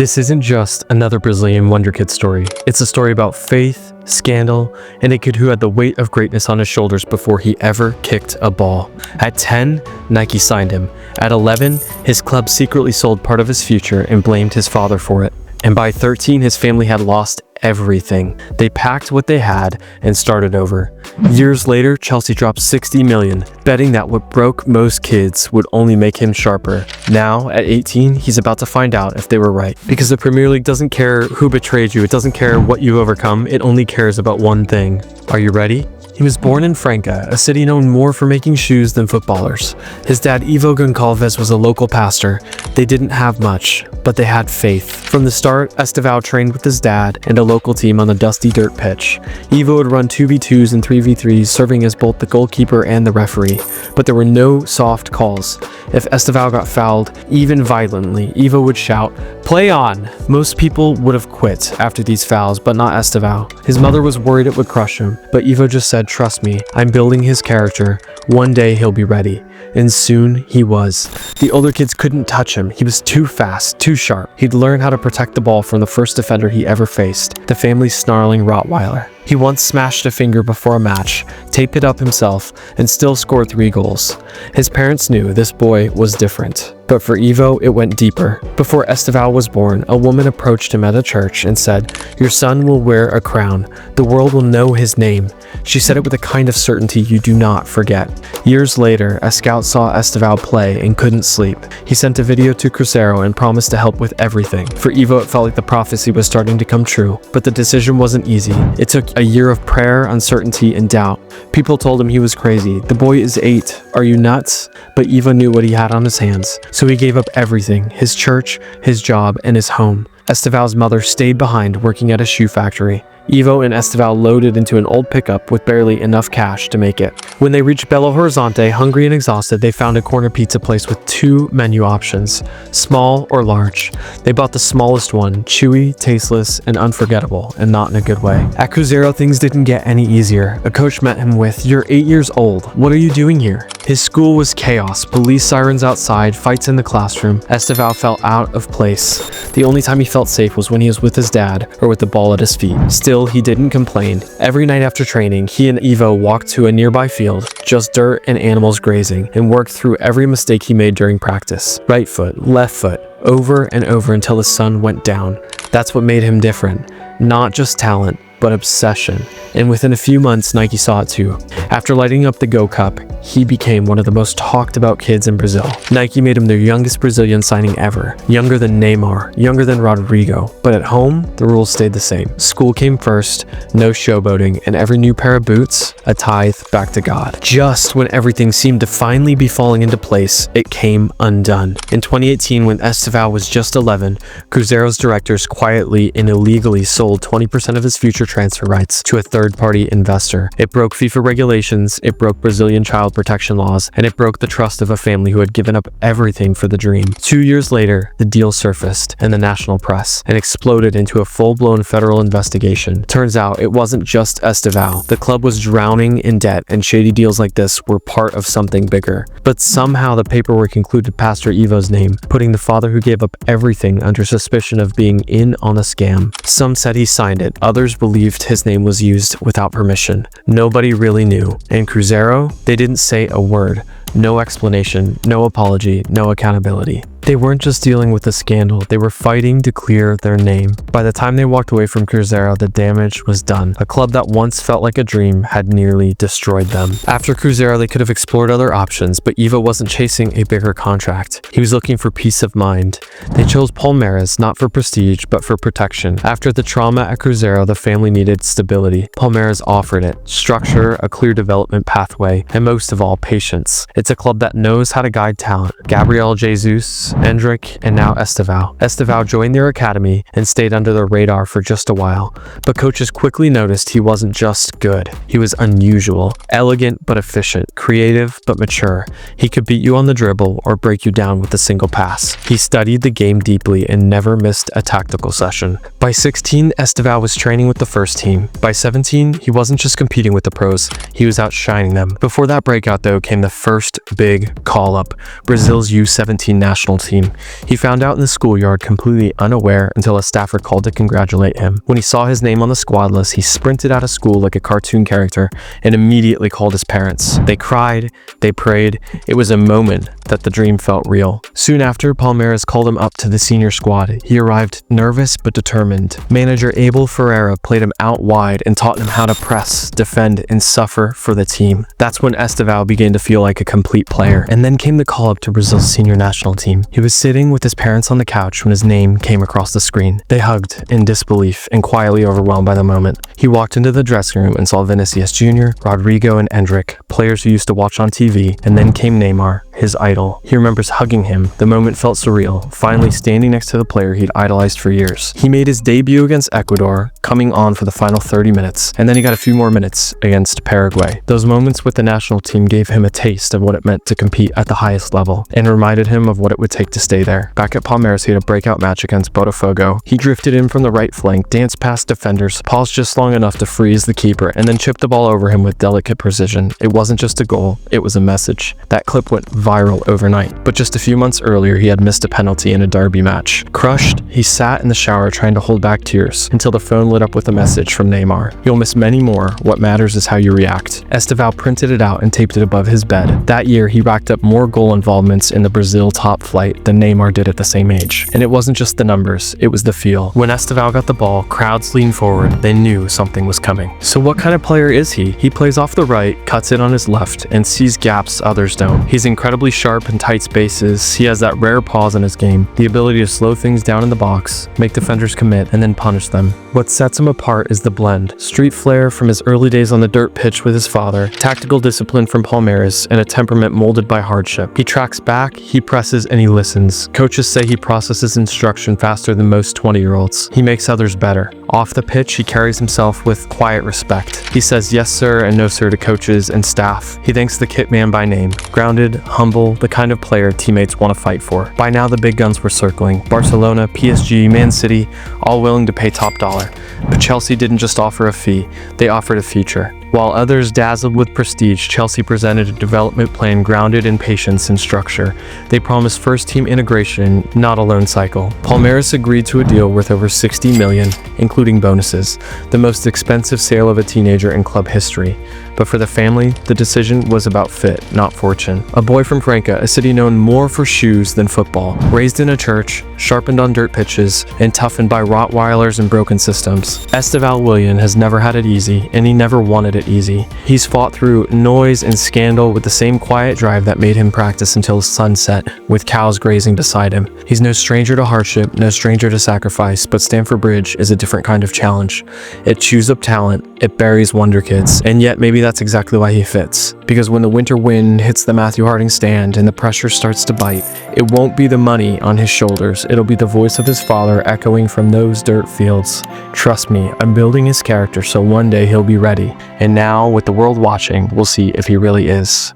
This isn't just another Brazilian Wonderkid story. It's a story about faith, scandal, and a kid who had the weight of greatness on his shoulders before he ever kicked a ball. At 10, Nike signed him. At 11, his club secretly sold part of his future and blamed his father for it. And by 13, his family had lost everything. They packed what they had and started over. Years later, Chelsea dropped 60 million, betting that what broke most kids would only make him sharper. Now, at 18, he's about to find out if they were right. Because the Premier League doesn't care who betrayed you, it doesn't care what you've overcome, it only cares about one thing. Are you ready? He was born in Franca, a city known more for making shoes than footballers. His dad, Ivo Goncalves, was a local pastor. They didn't have much, but they had faith. From the start, Estevao trained with his dad and a local team on the dusty dirt pitch. Ivo would run 2v2s and 3v3s, serving as both the goalkeeper and the referee. But there were no soft calls. If Estevao got fouled, even violently, Ivo would shout, "Play on!" Most people would have quit after these fouls, but not Estevao. His mother was worried it would crush him, but Ivo just said, "Trust me, I'm building his character. One day he'll be ready." And soon he was. The older kids couldn't touch him. He was too fast, too sharp. He'd learn how to protect the ball from the first defender he ever faced, the family's snarling Rottweiler. He once smashed a finger before a match, taped it up himself, and still scored 3 goals. His parents knew this boy was different. But for Ivo, it went deeper. Before Estevao was born, a woman approached him at a church and said, "Your son will wear a crown. The world will know his name." She said it with a kind of certainty you do not forget. Years later, a scout saw Estevao play and couldn't sleep. He sent a video to Cruzeiro and promised to help with everything. For Ivo, it felt like the prophecy was starting to come true. But the decision wasn't easy. It took a year of prayer, uncertainty, and doubt. People told him he was crazy. "The boy is 8. Are you nuts?" But Ivo knew what he had on his hands. So he gave up everything, his church, his job, and his home. Estevao's mother stayed behind working at a shoe factory. Ivo and Estevao loaded into an old pickup with barely enough cash to make it. When they reached Belo Horizonte, hungry and exhausted, they found a corner pizza place with 2 menu options, small or large. They bought the smallest one, chewy, tasteless, and unforgettable, and not in a good way. At Cruzeiro, things didn't get any easier. A coach met him with, "You're 8 years old. What are you doing here?" His school was chaos, police sirens outside, fights in the classroom. Estevao felt out of place. The only time he felt safe was when he was with his dad or with the ball at his feet. Still, he didn't complain. Every night after training, he and Ivo walked to a nearby field, just dirt and animals grazing, and worked through every mistake he made during practice. Right foot, left foot, over and over until the sun went down. That's what made him different. Not just talent, but obsession. And within a few months, Nike saw it too. After lighting up the Go Cup, he became one of the most talked about kids in Brazil. Nike made him their youngest Brazilian signing ever. Younger than Neymar, younger than Rodrigo. But at home, the rules stayed the same. School came first, no showboating, and every new pair of boots, a tithe back to God. Just when everything seemed to finally be falling into place, it came undone. In 2018, when Estevao was just 11, Cruzeiro's directors quietly and illegally sold 20% of his future transfer rights to a third-party investor. It broke FIFA regulations, it broke Brazilian child protection laws, and it broke the trust of a family who had given up everything for the dream. 2 years later, the deal surfaced in the national press and exploded into a full-blown federal investigation. Turns out it wasn't just Estevao. The club was drowning in debt, and shady deals like this were part of something bigger. But somehow the paperwork included Pastor Ivo's name, putting the father who gave up everything under suspicion of being in on a scam. Some said he signed it, others believed his name was used without permission. Nobody really knew. And Cruzeiro, they didn't say a word. No explanation, no apology, no accountability. They weren't just dealing with a scandal, they were fighting to clear their name. By the time they walked away from Cruzeiro, the damage was done. A club that once felt like a dream had nearly destroyed them. After Cruzeiro, they could have explored other options, but Ivo wasn't chasing a bigger contract. He was looking for peace of mind. They chose Palmeiras, not for prestige, but for protection. After the trauma at Cruzeiro, the family needed stability. Palmeiras offered it. Structure, a clear development pathway, and most of all, patience. It's a club that knows how to guide talent. Gabriel Jesus, Endrick, and now Estevao. Estevao joined their academy and stayed under the radar for just a while, but coaches quickly noticed he wasn't just good. He was unusual, elegant but efficient, creative but mature. He could beat you on the dribble or break you down with a single pass. He studied the game deeply and never missed a tactical session. By 16, Estevao was training with the first team. By 17, he wasn't just competing with the pros, he was outshining them. Before that breakout though came the first big call-up, Brazil's U17 national team. He found out in the schoolyard completely unaware until a staffer called to congratulate him. When he saw his name on the squad list, he sprinted out of school like a cartoon character and immediately called his parents. They cried, they prayed. It was a moment that the dream felt real. Soon after, Palmeiras called him up to the senior squad. He arrived nervous but determined. Manager Abel Ferreira played him out wide and taught him how to press, defend, and suffer for the team. That's when Estevao began to feel like a complete player. And then came the call up to Brazil's senior national team. He was sitting with his parents on the couch when his name came across the screen. They hugged in disbelief and quietly overwhelmed by the moment. He walked into the dressing room and saw Vinicius Jr., Rodrigo, and Endrick, players who used to watch on TV, and then came Neymar, his idol. He remembers hugging him. The moment felt surreal, finally standing next to the player he'd idolized for years. He made his debut against Ecuador, coming on for the final 30 minutes, and then he got a few more minutes against Paraguay. Those moments with the national team gave him a taste of what it meant to compete at the highest level, and reminded him of what it would take to stay there. Back at Palmeiras, he had a breakout match against Botafogo. He drifted in from the right flank, danced past defenders, paused just long enough to freeze the keeper, and then chipped the ball over him with delicate precision. It wasn't just a goal, it was a message. That clip went viral overnight, but just a few months earlier he had missed a penalty in a derby match. Crushed, he sat in the shower trying to hold back tears until the phone lit up with a message from Neymar. "You'll miss many more. What matters is how you react." Estevao printed it out and taped it above his bed. That year he racked up more goal involvements in the Brazil top flight than Neymar did at the same age. And it wasn't just the numbers, it was the feel. When Estevao got the ball, crowds leaned forward. They knew something was coming. So what kind of player is he? He plays off the right, cuts it on his left, and sees gaps others don't. He's incredibly sharp in tight spaces. He has that rare pause in his game, the ability to slow things down in the box, make defenders commit, and then punish them. What sets him apart is the blend. Street flair from his early days on the dirt pitch with his father, tactical discipline from Palmeiras, and a temperament molded by hardship. He tracks back, he presses, and he listens. Coaches say he processes instruction faster than most 20-year-olds. He makes others better. Off the pitch, he carries himself with quiet respect. He says yes sir and no sir to coaches and staff. He thanks the kit man by name. Grounded, humble, the kind of player teammates want to fight for. By now the big guns were circling. Barcelona, PSG, Man City, all willing to pay top dollar. But Chelsea didn't just offer a fee, they offered a future. While others dazzled with prestige, Chelsea presented a development plan grounded in patience and structure. They promised first-team integration, not a loan cycle. Palmeiras agreed to a deal worth over $60 million, including bonuses, the most expensive sale of a teenager in club history. But for the family, the decision was about fit, not fortune. A boy from Franca, a city known more for shoes than football, raised in a church, sharpened on dirt pitches, and toughened by Rottweilers and broken systems. Estevão Willian has never had it easy, and he never wanted it easy. He's fought through noise and scandal with the same quiet drive that made him practice until sunset, with cows grazing beside him. He's no stranger to hardship, no stranger to sacrifice, but Stamford Bridge is a different kind of challenge. It chews up talent, it buries wonderkids, and yet maybe that's exactly why he fits. Because when the winter wind hits the Matthew Harding stand and the pressure starts to bite, it won't be the money on his shoulders, it'll be the voice of his father echoing from those dirt fields. Trust me, I'm building his character so one day he'll be ready. And now, with the world watching, we'll see if he really is.